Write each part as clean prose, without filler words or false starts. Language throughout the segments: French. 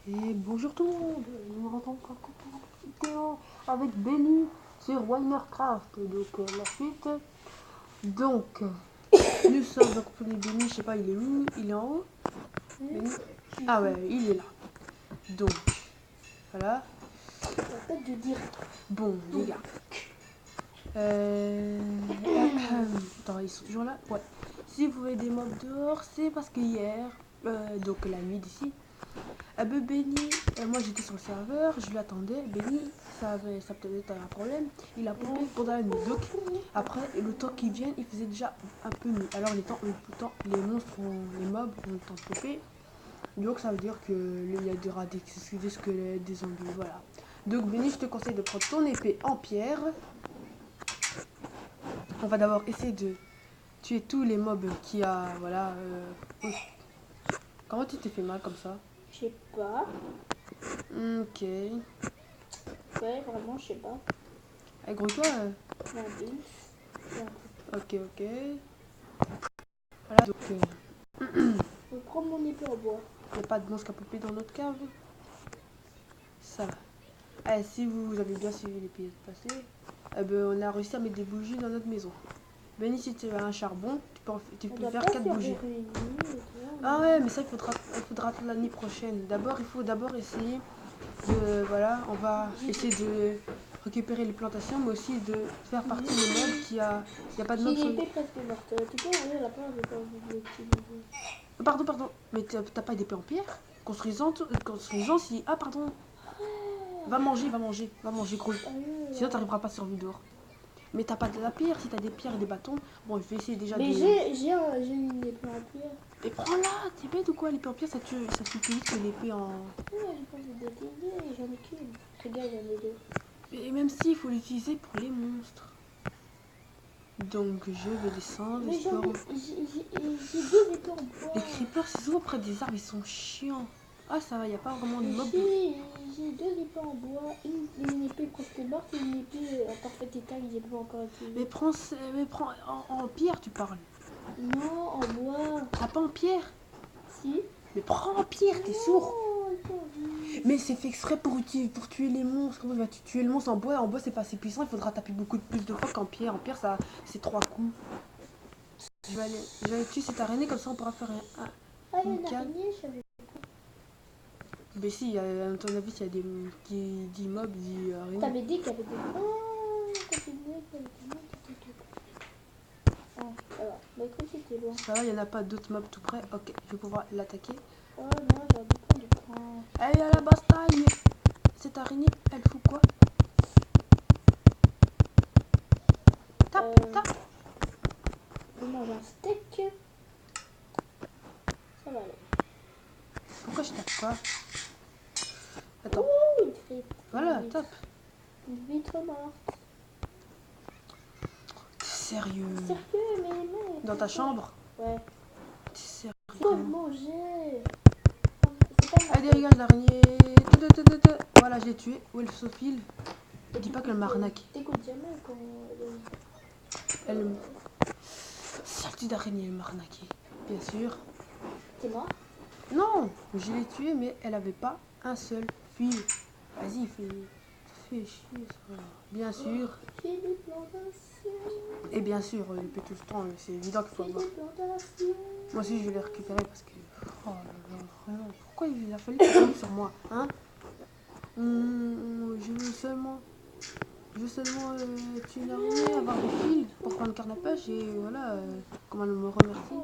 Et bonjour tout le monde, nous rentrons encore pour une vidéo avec Benny sur Winercraft. Donc la suite. Donc nous sommes donc pour les Benny, je sais pas il est où, il est en haut. Benny. Ah ouais, il est là. Donc voilà. Arrête de dire. Bon les gars. Attends, ils sont toujours là. Ouais. Si vous voyez des mobs dehors, c'est parce que hier, donc la nuit d'ici. Benny, moi j'étais sur le serveur, je l'attendais. Benny, ça peut être un problème. Il a pompé pendant la nuit. Donc, après, le temps qu'ils viennent, il faisait déjà un peu nuit. Alors, les monstres, les mobs ont le temps de popper. Donc, ça veut dire qu'il y a des rats, des squelettes, des zombies, voilà. Donc, Benny, je te conseille de prendre ton épée en pierre. On va d'abord essayer de tuer tous les mobs qui a, voilà. Comment tu t'es fait mal comme ça? Je sais pas. Ok. Ouais, vraiment, je sais pas. Eh gros, toi. La bille. Ok. Voilà, donc Je prends mon épée en bois. il n'y a pas de monstre à popper dans notre cave. Ça va. Allez, si vous avez bien suivi l'épisode passé, on a réussi à mettre des bougies dans notre maison. Benny, si tu as un charbon, tu peux faire 4 bougies. Ah ouais, mais ça, il faudra attendre l'année prochaine. D'abord, il faut essayer de... Voilà, on va essayer de récupérer les plantations, mais aussi de faire partie des mobs qui a... Il n'y a pas de mobs J'ai sur... une épée presque morte. Tu peux enlever la part, j'ai pas envie de l'utiliser. Pardon. Mais t'as pas d'épée en pierre? Construisant si... Ah, pardon. Va manger, gros. Sinon, t'arriveras pas à survivre dehors. Mais t'as pas de la pierre, si t'as des pierres et des bâtons. Bon, je vais essayer déjà Mais de... j'ai une épée en pierre. Mais prends-la, t'es bête ou quoi? L'épée en pierre, ça tue plus vite que l'épée en... Ouais, j'ai pas envie d'utiliser, j'en ai qu'une. Regarde, j'en ai deux. Et même si, il faut l'utiliser pour les monstres. Donc, je vais descendre. Mais Histoire... j'ai deux épées en bois. Les creepers, c'est souvent près des arbres, ils sont chiants. Ah, ça va, y a pas vraiment de mob. J'ai deux épées en bois, une épée presque morte et une épée en parfait état que j'ai pas encore utilisée. Mais prends en pierre, tu parles. Non, en bois. T'as pas en pierre? Si. Mais prends en pierre, t'es sourd. Mais c'est fait exprès pour tuer les monstres. Comment vas-tu tuer le monstre en bois? En bois, c'est pas assez puissant. Il faudra taper beaucoup plus de fois qu'en pierre. En pierre, ça, c'est 3 coups. Je vais aller tuer cette araignée, comme ça on pourra faire Ah, il y a une araignée, je savais. Mais si, à ton avis, s'il y a qui dit mob, dit araignée. T'avais dit qu'il y avait des... Oh, continue, qu'il y avait des mobs. Ah, ça va. Bah écoute, c'était loin. Ça va, il n'y en a pas d'autres mobs tout près. Ok, je vais pouvoir l'attaquer. Oh non, j'ai pas de points. Allez, à la bataille! Cette araignée, elle fout quoi? Tape. Je mange un steak. Ça va aller. Pourquoi je tape quoi? Attends. Ouh, une frite. Voilà, tape. Une vitre morte. T'es sérieux? Sérieux, mais... Dans ta chambre? Ouais. T'es sérieux? Faut le manger. Allez, dégage l'araignée. Voilà, je l'ai tué. Où est le Sophile? Dis pas qu'elle m'a arnaqué. T'écoutes jamais quand... Elle... Saleté d'araignée, elle m'a arnaqué. Bien sûr. T'es mort? Non, je l'ai tué, mais elle avait pas un seul fil. Vas-y, fais chier ça. Bien sûr. J'ai des plantations. Et bien sûr, depuis tout ce temps, c'est évident qu'il faut avoir. Moi aussi, je vais les récupérer parce que... Oh là là, vraiment. Pourquoi il a fallu que ça tombe sur moi, hein? Je veux seulement tuer une araignée, avoir des fils pour prendre canne à pêche et voilà, comment elle me remercie.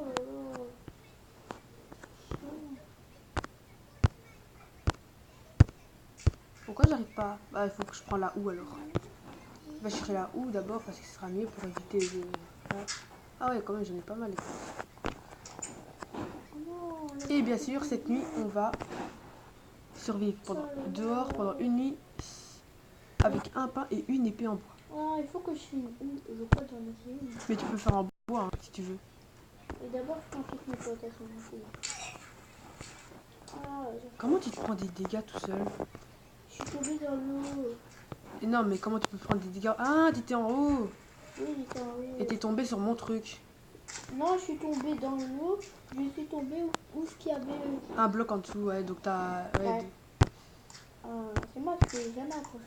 Pourquoi j'arrive pas? Bah, il faut que je prenne la houe alors. Je vais chercher la houe d'abord parce que ce sera mieux pour éviter de... Ah ouais, quand même, j'en ai pas mal. Et bien sûr, cette nuit, on va survivre dehors pendant une nuit avec un pain et une épée en bois. Ah, il faut que je filme une. Je crois que j'en ai fait une. Mais tu peux faire en bois hein, si tu veux. Et d'abord, je prends toutes mes plantations. Ah, comment tu te prends des dégâts tout seul? Je suis tombée dans l'eau. Non, mais comment tu peux prendre des dégâts? Ah, t'étais en haut. Oui, j'étais en haut. Et t'es tombé sur mon truc. Non, je suis tombée dans l'eau. Je suis tombée où ce qu'il y avait. Un bloc en dessous, ouais, donc t'as... Ouais. C'est moi qui ai jamais accroché.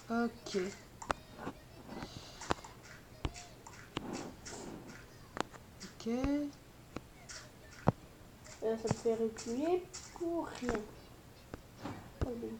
Ok. Ok. Ça me fait reculer pour rien. Oh, ben.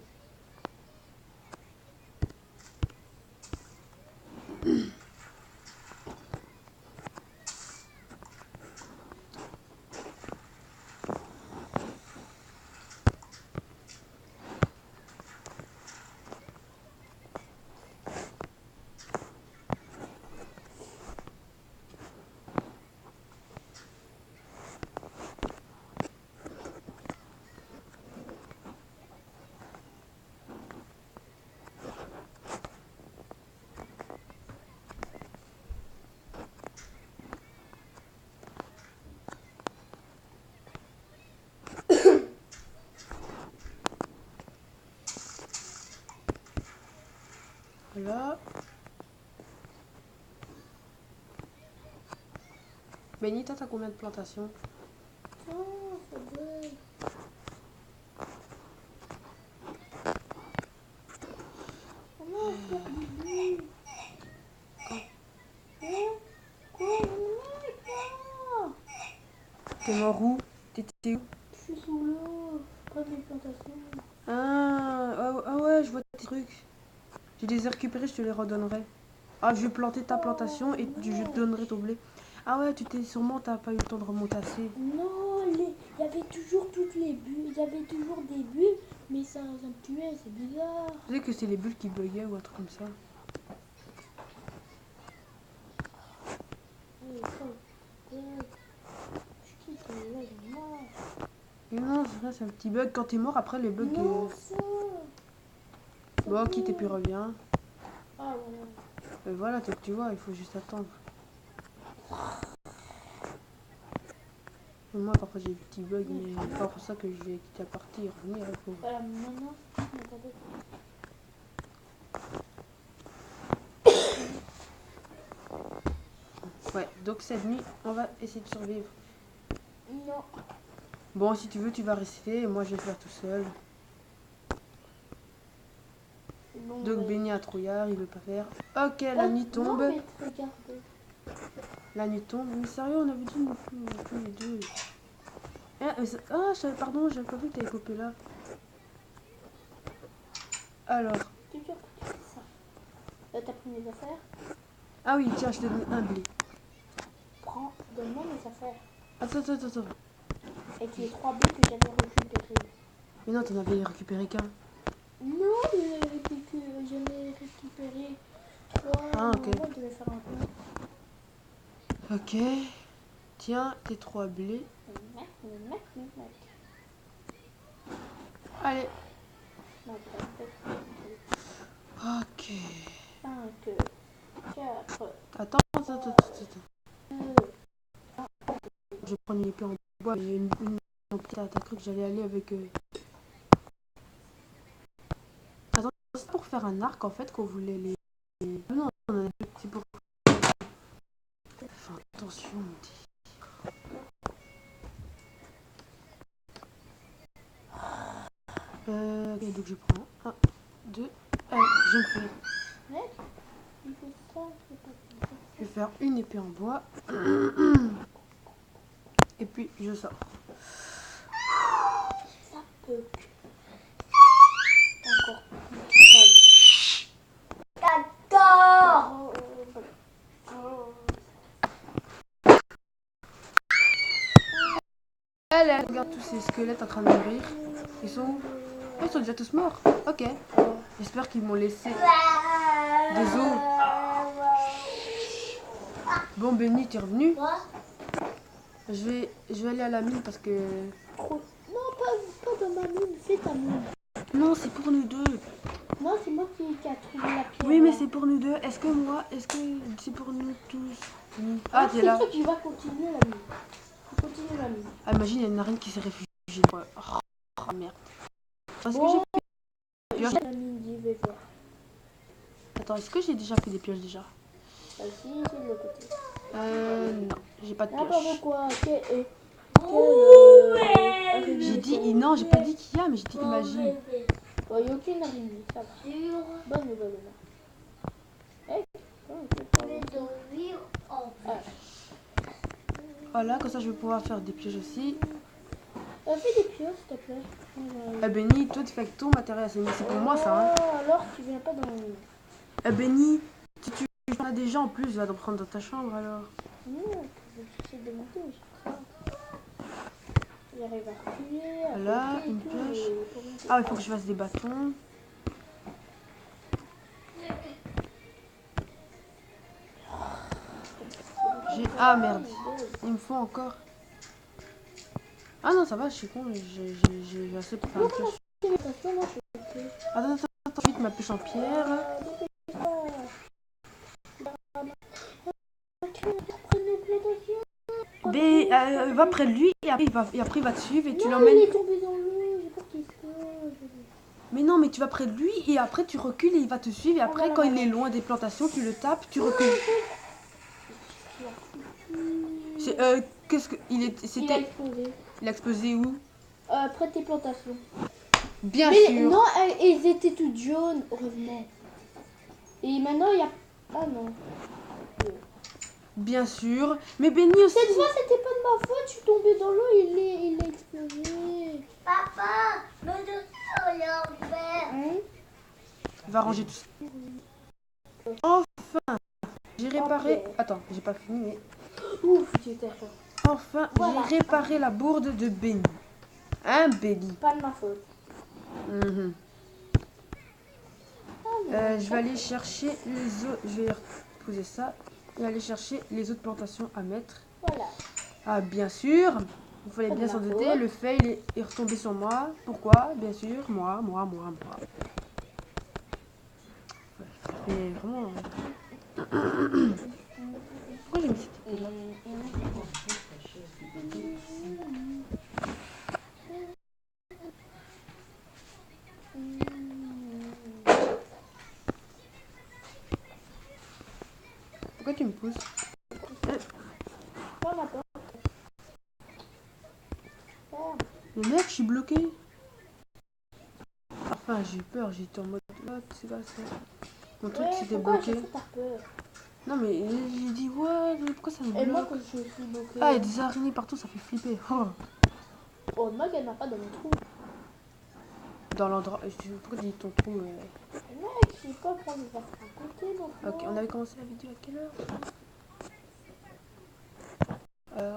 Voilà. Benita, t'as combien de plantations? Oh, ça bug. Oh non, je perds du but. Quoi? Quoi? T'es mort où? T'étais où? Je suis sous l'eau. Près des plantations. Ah ouais, je vois tes trucs. Je les ai récupérés, je te les redonnerai. Ah, je vais planter ta plantation et je te donnerai ton blé. Ah ouais, t'as pas eu le temps de remonter assez. Non, il y avait toujours toutes les bulles. Il y avait toujours des bulles, mais ça me tuait, c'est bizarre. Tu sais que c'est les bulles qui buggaient ou un truc comme ça. Je quitte là, j'en ai marre. Et non, c'est un petit bug. Quand t'es mort, après les bugs. Non, ça. Bon, quitte et puis reviens. Ah, voilà. Et voilà, tu vois, il faut juste attendre. Et moi, parfois j'ai des petits bugs, mais c'est pas pour ça que je vais quitter la partie et revenir. Il faut... Voilà, maintenant, attendez. Ouais, donc cette nuit, on va essayer de survivre. Non. Bon, si tu veux, tu vas rester et moi je vais le faire tout seul. Bon, Donc ouais. Benny a trouillard, il veut pas faire. Ok, la nuit tombe. Non, mais regardez. La nuit tombe. Mais sérieux, on avait dit non plus les deux. Pardon, j'avais pas vu que t'avais coupé là. Alors. C'est dur que tu fais ça. T'as pris mes affaires? Ah oui, tiens, je te donne un blé. Prends, donne-moi mes affaires. Attends. Avec les 3 blés que j'avais récupérés. Mais non, t'en avais récupéré qu'un. Non, mais j'en ai récupéré 3. Ah, ok. Moi, je devais faire un peu. Ok. Tiens, tes 3 blés. Allez. Ok. 5, 4, Attends. Je prends une épée en bois. Il y a une t'as cru que j'allais aller avec. Attends, c'est pour faire un arc en fait qu'on voulait les. Non, c'est pour. Enfin, attention, on dit. Ok, donc je prends 1, 2. Allez, je me fais. il faut ça, Je vais faire une épée en bois. Et puis je sors. ça peut. Encore. Allez, regarde tous ces squelettes en train de mourir. Ils sont où? Ils sont déjà tous morts. Ok. J'espère qu'ils m'ont laissé des os. Bon, Benny, t'es revenu? Je vais aller à la mine parce que... Non, pas dans ma mine, fais ta mine. Non, c'est pour nous deux. Non, c'est moi qui a trouvé la pierre. Oui, mais c'est pour nous deux. Est-ce que c'est pour nous tous? Ah, t'es là. C'est toi qui vas continuer la mine. Continue la mine. Ah, imagine, il y a une arène qui s'est réfugiée. Ouais. Oh, merde. Parce que j'ai pioche. La mine d'hiver. Attends, est-ce que j'ai déjà fait des pioches déjà? Si, c'est de l'autre côté. Non, j'ai pas de pioche. N'importe quoi. quelle J'ai dit, non, j'ai pas dit qu'il y a, mais j'ai dit imagine. Bon, il n'y a aucune araignée, ça va. Bonne nouvelle, Omar. Voilà, comme ça je vais pouvoir faire des pièges aussi. Fais des pioches, s'il te plaît. Benny, toi tu fais avec ton matériel, c'est pour moi ça. Hein. Alors, tu viens pas dans le... Benny, si tu en as déjà en plus, va t'en prendre dans ta chambre alors. Non, je vais essayer de monter, mais je sais pas. J'arrive à reculer, à Voilà, sauter et une tout, pioche. et pour monter. Ah, il faut que je fasse des bâtons. Ah merde, il me faut encore. Ah non, ça va, je suis con, j'ai assez pour faire une pioche. Attends, vite ma pioche en pierre. Va près de lui et après il va te suivre et tu l'emmènes. Il est tombé dans l'eau, j'ai peur qu'il explose. Mais non, mais tu vas près de lui et après tu recules et il va te suivre et après quand il est loin des plantations, tu le tapes, tu recules. C'est qu'est-ce que il est Il a explosé. Il a explosé où? Près de tes plantations. Bien Mais sûr. non, ils étaient toutes jaunes, heureusement. Et maintenant il y a... Ah non. Bien sûr. Mais Benny aussi. Cette fois c'était pas de ma faute, je suis tombée dans l'eau, il a explosé. Papa, me donne l'envers. Il va ranger tout ça. Enfin, j'ai réparé. Attends, j'ai pas fini mais. Ouf, j'étais fort. Enfin, j'ai réparé la bourde de Benny. Hein, Benny? Pas de ma faute. Je vais aller chercher les autres. Je vais poser ça. Et aller chercher les autres plantations à mettre. Voilà. Ah, bien sûr. Il fallait bien s'en douter. Le fail est retombé sur moi. Pourquoi? Bien sûr, moi. Mais vraiment. Pourquoi j'ai mis cette épée là? Pourquoi tu me pousses? Mais mec, je suis bloqué. Enfin, j'ai eu peur, j'étais en mode. Ah, c'est pas ça. Mon truc s'était bloqué. Non, mais j'ai dit, ouais, pourquoi ça me bloque? Et moi, quand je suis bloquée. Ah, il y a des araignées partout, ça fait flipper. Oh, moi, elle n'a pas dans mon trou. Dans l'endroit. Pourquoi tu dis ton trou? Mec, je sais pas prendre les affaires à côté. Ok, on avait commencé la vidéo à quelle heure?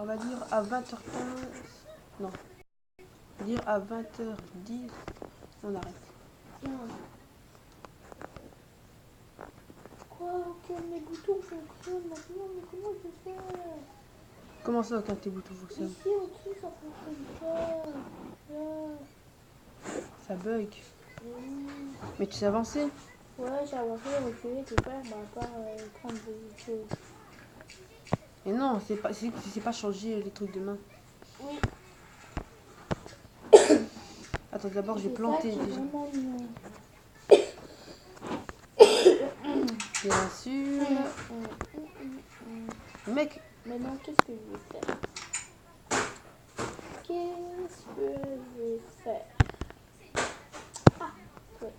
On va dire à 20h15. Non. On va dire à 20h10. On arrête. Tiens. Quoi? Ok, mes boutons fonctionnent maintenant, mais comment je fais? Comment ça, aucun de tes boutons fonctionne? Ici, au-dessus, ça fonctionne pas. Ça bug. Mais tu sais avancer? Ouais, j'ai avancé, reculé, tout faire, à part prendre des choses. Et non, c'est pas changer les trucs de main. Oui. Attends, d'abord, j'ai planté déjà. Bien sûr. Mec. Maintenant, qu'est-ce que je vais faire? Qu'est-ce que je vais faire? Ah, ouais.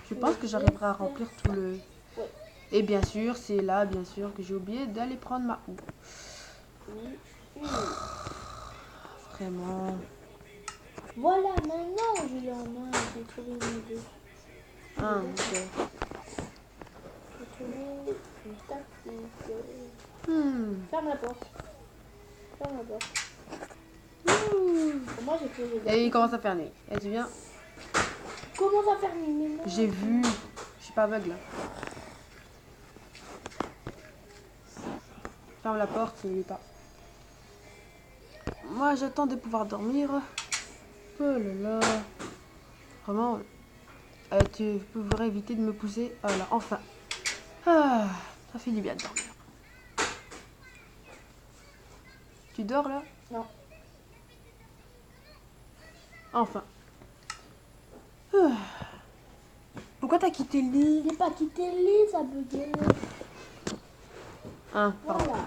Je pense que j'arriverai à remplir tout le... Ouais. Et bien sûr, c'est là, bien sûr, que j'ai oublié d'aller prendre ma houe. Oui. Vraiment. Voilà, maintenant, je l'ai en main. J'ai trouvé une idée. Ah, ok. J'ai trouvé une tactique. Ferme la porte. Ferme la porte. Moi, j'ai fait les... Et il commence à faire nuit. Et tu viens? Comment ça faire nuit? J'ai vu. Je suis pas aveugle. Ferme la porte, il n'est pas. Moi, j'attends de pouvoir dormir. Oh là là. Vraiment. Tu pourrais éviter de me pousser. Voilà, enfin. Ah, ça fait du bien de dormir. Tu dors là? Non. Enfin. Pourquoi t'as quitté le lit? J'ai pas quitté le lit, ça buguait. Ah, pardon. Voilà.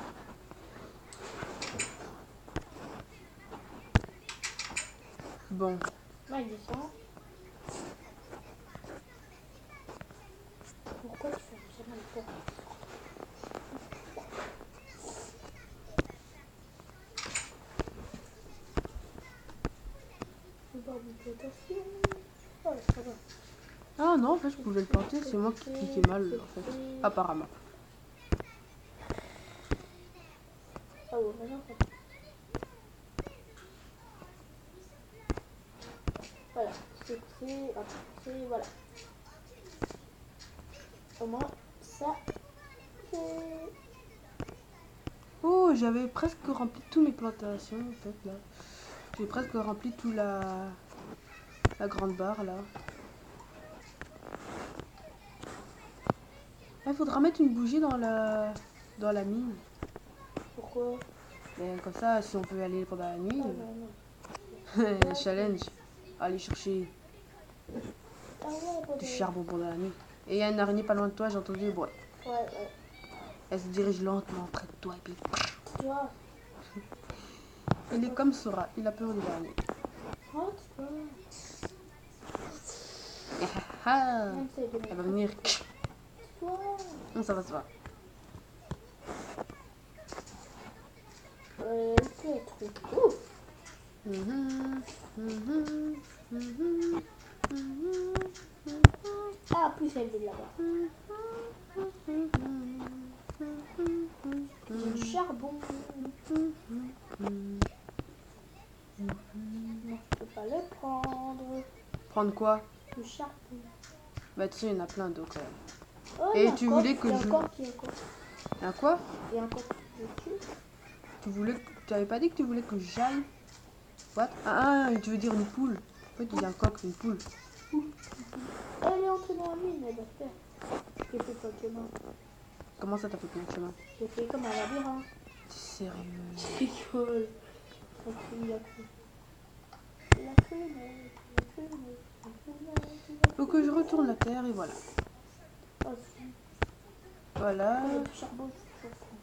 Bon. Là, il descend. Pourquoi tu fais jamais le porte? Je vais voir une plantation. Voilà, ça va. Ah non, en fait, je pouvais le planter. C'est moi qui cliquais mal, en fait. Apparemment. Ah ouais, maintenant ça va. Voilà, c'est poussé, voilà. Au moins, ça, c'est... Oh, j'avais presque rempli toutes mes plantations, en fait, là. J'ai presque rempli tout la grande barre, là. Il faudra mettre une bougie dans la mine. Pourquoi? Et comme ça, si on peut y aller pendant la nuit, Ah non, non. challenge. Aller chercher Ah ouais, pas du de... charbon pendant la nuit. Et il y a une araignée pas loin de toi, j'ai entendu le bruit. Ouais. Elle se dirige lentement près de toi et puis... Tu vois? Il est comme Sora, il a peur des araignées. Oh, tu vois? Même ça, il Elle va venir... Tu vois? Non, ça va se voir. Quel truc. Ouf! Ah, plus elle est là-bas. J'ai du charbon. Non, je peux pas le prendre. Prendre quoi? Du charbon. Bah tu sais, il y en a plein donc... Oh, Et il y a tu encore, voulais que il y a je... encore, il y a encore. Un quoi? Il y a encore dessus. Tu avais pas dit que tu voulais que j'aille? What? Ah, tu veux dire une poule? En fait, il y a un coq, une poule. Elle est entrée dans la mine, elle va faire. J'ai fait pas de chemin. Comment ça t'as fait plein de chemin? J'ai fait comme un labyrinthe. T'es sérieux? Je rigole. Il a cru. Faut que je retourne la terre et voilà. Oh, si. Voilà. Il y a du charbon, je suis toujours con.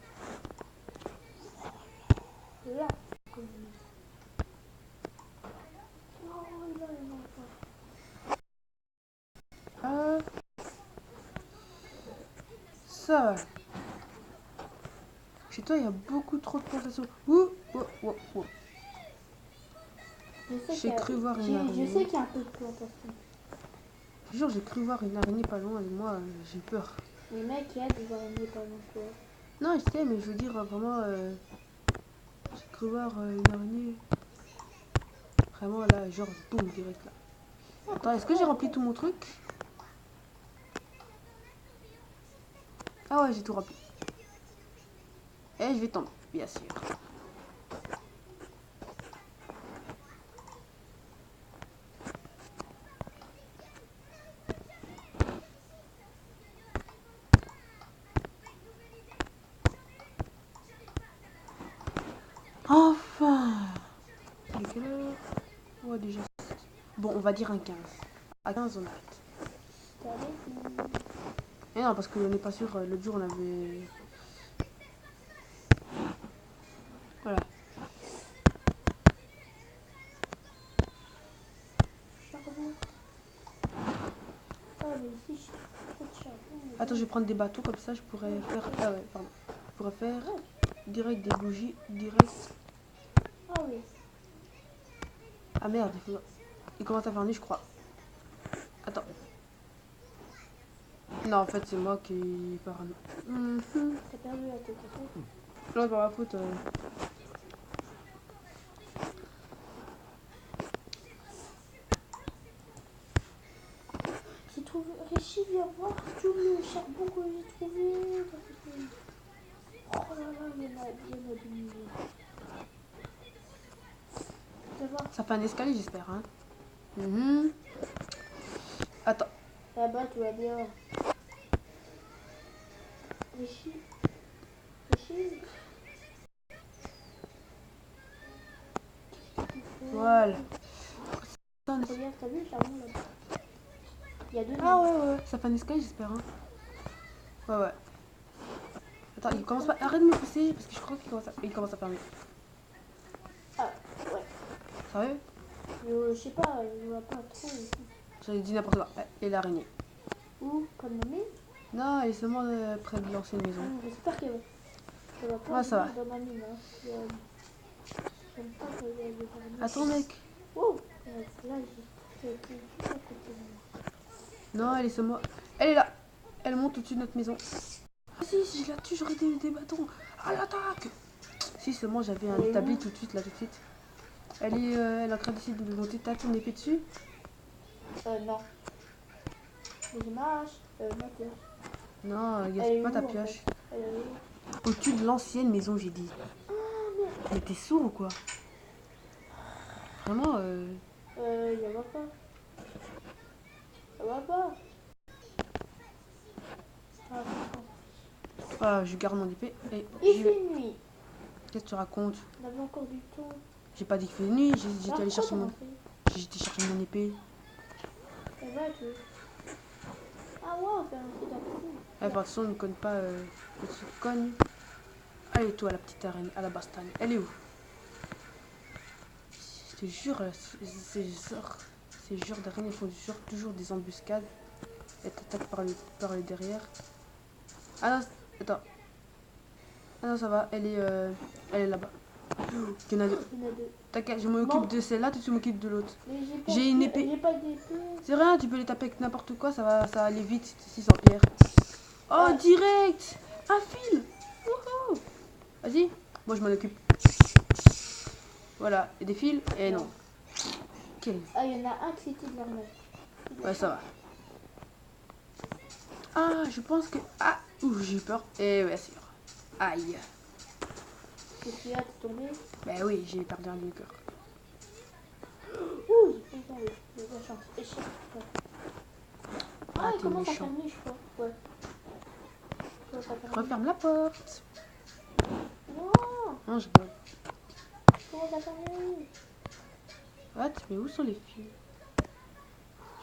Là. Non, il a un enfant. Ah. Ça va. Chez toi, il y a beaucoup trop de plantations. Ouh, ouh, ouh, ouh. J'ai cru voir une araignée. Je sais qu'il y a un peu de plantation. Je te jure, j'ai cru voir une araignée pas loin et moi, j'ai peur. Mais mec, il y a des araignées pas loin de toi. Non, je sais, mais je veux dire, vraiment, j'ai cru voir une araignée. Vraiment, là, genre, boum, direct là. Attends, est-ce que j'ai rempli tout mon truc? Ah ouais, j'ai tout rempli. Et je vais tomber, bien sûr. Enfin! Il est quelle heure? Ouais, déjà. Bon, on va dire un 15. À 15, on arrête. Et non, parce qu'on n'est pas sûr, l'autre jour on avait... Voilà. Charbon. Ah, mais ici, j'ai trop de charbon. Attends, je vais prendre des bateaux comme ça, je pourrais faire... Ah ouais, pardon. Je pourrais faire direct des bougies, direct... Ah oui. Ah merde, il commence à faire nuit, je crois. Attends. Non, en fait, c'est moi qui parle. T'as perdu la tête, en fait. Non, c'est pas ma faute. J'ai trouvé... Richie, viens voir tout le charbon que j'ai trouvé. Oh là là, il y en a des milliers. Tu vas voir. Ça fait un escalier, j'espère, hein. Attends. Là-bas, tu vas bien. Richie. Voilà. Regarde, t'as vu le charbon là-bas? Il y a deux. Ah ouais, ça fait un escalier, j'espère, hein. Ouais. Attends, il commence pas... Arrête de me pousser, parce que je crois qu'il commence à... Il commence à fermer. Ah, ouais. Sérieux? Je sais pas, je vois pas trop ici. J'avais dit n'importe quoi. Et l'araignée. Où? Comme ma mine? Non, elle est seulement près de l'ancienne maison. J'espère qu'elle va pas Ouais, ça va. venir dans ma mine. Hein. J'aime pas quand il y a des araignées. Attends, mec. Oh! Là, j'ai tout à côté de moi. Non, elle est seulement... Elle est là. Elle monte au-dessus de notre maison. Ah, si je la tue, j'aurais des bâtons. À l'attaque. Si seulement j'avais un Elle est établi où? tout de suite, là, tout de suite. Elle est en train d'essayer de monter. T'as ton épée dessus? Non. Mais je marche. Ma pioche. Non, Elle est regarde pas où, ta en pioche. fait? Elle est où? Au-dessus de l'ancienne maison, j'ai dit. Ah, merde. Mais t'es sourd ou quoi? Vraiment, Il va pas. Ça va pas. Ah, attends. ah, je garde mon épée. Et Il j'y vais. fait nuit. Qu'est-ce que tu racontes? On avait encore du temps. J'ai pas dit qu'il fait nuit, j'étais Alors, allé chercher pourquoi mon... t'en as fait? J'étais chercher mon épée. Elle va, tu veux. Ah ouais, on fait un truc d'après. Ah, de toute façon, on ne conne pas... Elle se cogne. Allez, toi, la petite araignée, à la bastagne. Elle est où? Je te jure, ces genres d'araignées font toujours des embuscades. Elles t'attaquent par le derrière. Ah non, attends. Ah non, ça va, elle est là-bas. Il y en a deux. Il y en a deux. T'inquiète, je m'occupe de celle-là, toi tu m'occupes de l'autre. Mais pas J'ai une épée. J'ai pas d'épée. C'est rien, tu peux les taper avec n'importe quoi, ça va aller vite si sans pierre. Oh, Ouais. direct! Un fil! Wouhou! Vas-y, moi je m'en occupe. Voilà, et des fils? Et non. Quel... Ah, il y en a un qui était de l'armée. Ouais, ça va. Ah, je pense que... Ah, ouh, j'ai eu peur. Et ouais, c'est sûr. Aïe. Qu'est-ce qu'il y a, t'es tombé? Bah oui, j'ai perdu un demi-cœur. Ouh, j'ai pas tombé. J'ai de la chance. Échec. Ouais. Ah, Ah, il t'es commence à méchant. faire nuit, je crois. Ouais. Je crois que ça fait nuit. Referme la porte. Non, Non, je peux. je commence à faire nuit. What? Mais où sont les fils?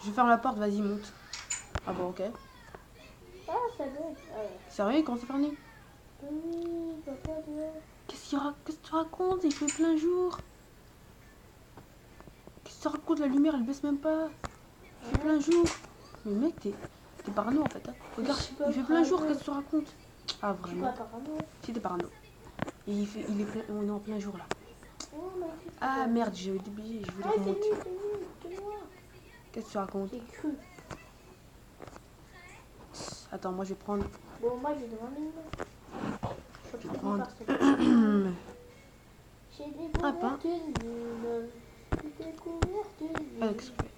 Je ferme la porte, vas-y, monte. Ah bon, ok. Ah, ça doit être. Ah, ouais. Sérieux, comment ça fait nuit? Oui, papa, dehors. Qu'est-ce que tu racontes? Il fait plein jour. Qu'est-ce que tu racontes? La lumière, elle baisse même pas. Il fait plein jour. Mais mec, t'es parano en fait. Hein. Regarde, Je suis pas il fait plein jour, parano. qu'est-ce que tu racontes? Ah, Je suis vraiment? pas parano. Si, t'es parano. Et on est en plein jour là. Oh, ma fille. Ah merde, j'ai oublié, je voulais Ah, c'est remonter. nuit, c'est nuit, c'est noir. Qu'est-ce que tu racontes? J'ai cru. Attends, moi je vais prendre. Bon, moi, j'ai devant mine. Je vais prendre. J'ai Ah, découvert pas. une lune. J'ai découvert une lune. Ah, qu'est-ce que tu fais?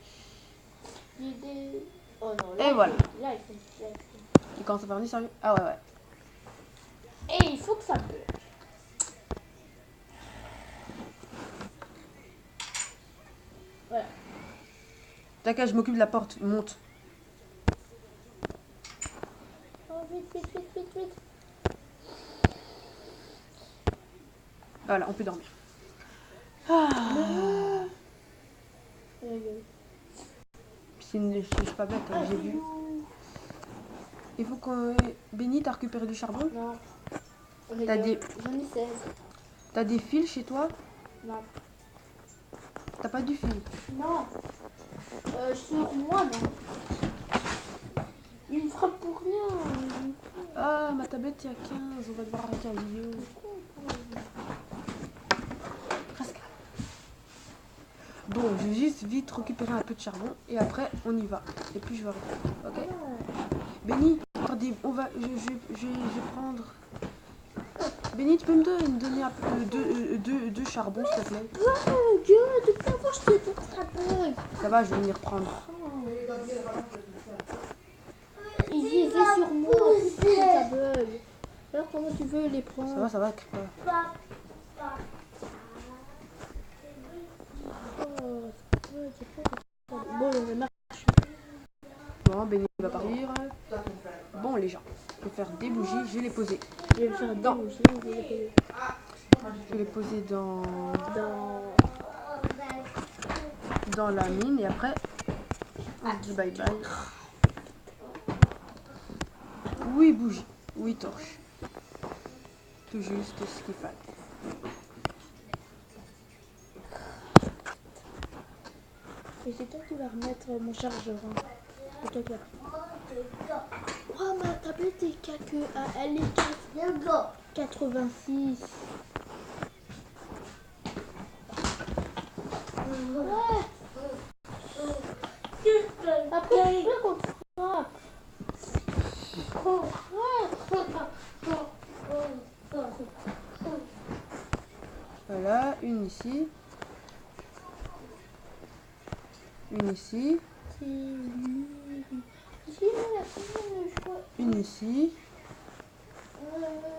J'ai des... Oh non, Et voilà. Là, il faut... Il commence à faire nuit, sérieux? Ah ouais, ouais. Et il faut que ça pleure. Voilà. T'inquiète, je m'occupe de la porte, monte. Oh, vite, vite, vite, vite, vite. Voilà, on peut dormir. Ah. Je suis pas bête, hein, j'ai vu. Il faut que... Béni, t'as récupéré du charbon? Non. T'as des... J'en ai 16. T'as des fils chez toi? Non. T'as pas du fil? Non. Sur moi, non. Il me frappe pour rien. Ah, ma tablette, il y a 15. On va devoir arrêter la vidéo. Presque. Bon, je vais juste vite récupérer un peu de charbon. Et après, on y va. Et puis, je vais arrêter. Ok? Béni, on va... Je vais prendre... Béni, tu peux me donner un peu deux charbons, s'il te plaît? Oh Dieu, depuis avant, je te donne ta bug. Ça va, je vais venir prendre. Ils vivaient sur moi, c'est ta bug. Alors comment tu veux les prendre? Ça va, crie pas. Bon, on marche. Bon, Béni va partir. Bon, les gens, je vais faire des bougies, je vais les poser. Je vais faire Dans. deux, Je vais les poser dans dans... la mine et après, on se dit bye bye. Oui, bougie. Oui, torche. Tout juste ce qu'il fallait. Et c'est toi qui vas remettre mon chargeur. Hein. C'est toi qui vas. Oh, ma tablette est elle est 86. Ouais. Après, je peux qu'on frappe. Voilà, une ici. Une ici. Une ici.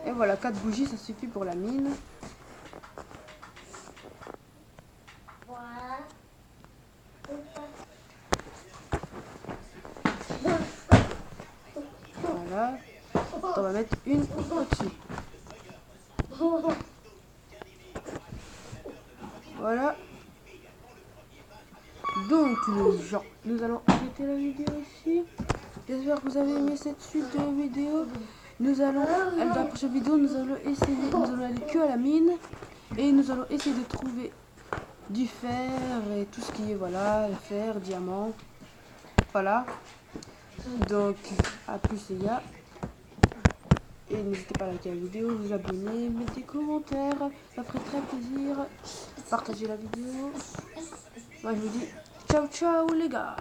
Et voilà, 4 bougies, ça suffit pour la mine. Voilà. On va mettre une au-dessus. Voilà. Donc les gens, nous allons arrêter la vidéo ici. J'espère que vous avez aimé cette suite de vidéos. Nous allons, dans la prochaine vidéo, nous allons aller que à la mine. Et nous allons essayer de trouver du fer et tout ce qui est, voilà, le fer, diamant. Voilà. Donc, à plus les gars. Et n'hésitez pas à liker la vidéo, vous abonner, mettre des commentaires. Ça ferait très plaisir. Partagez la vidéo. Moi, je vous dis ciao, ciao les gars.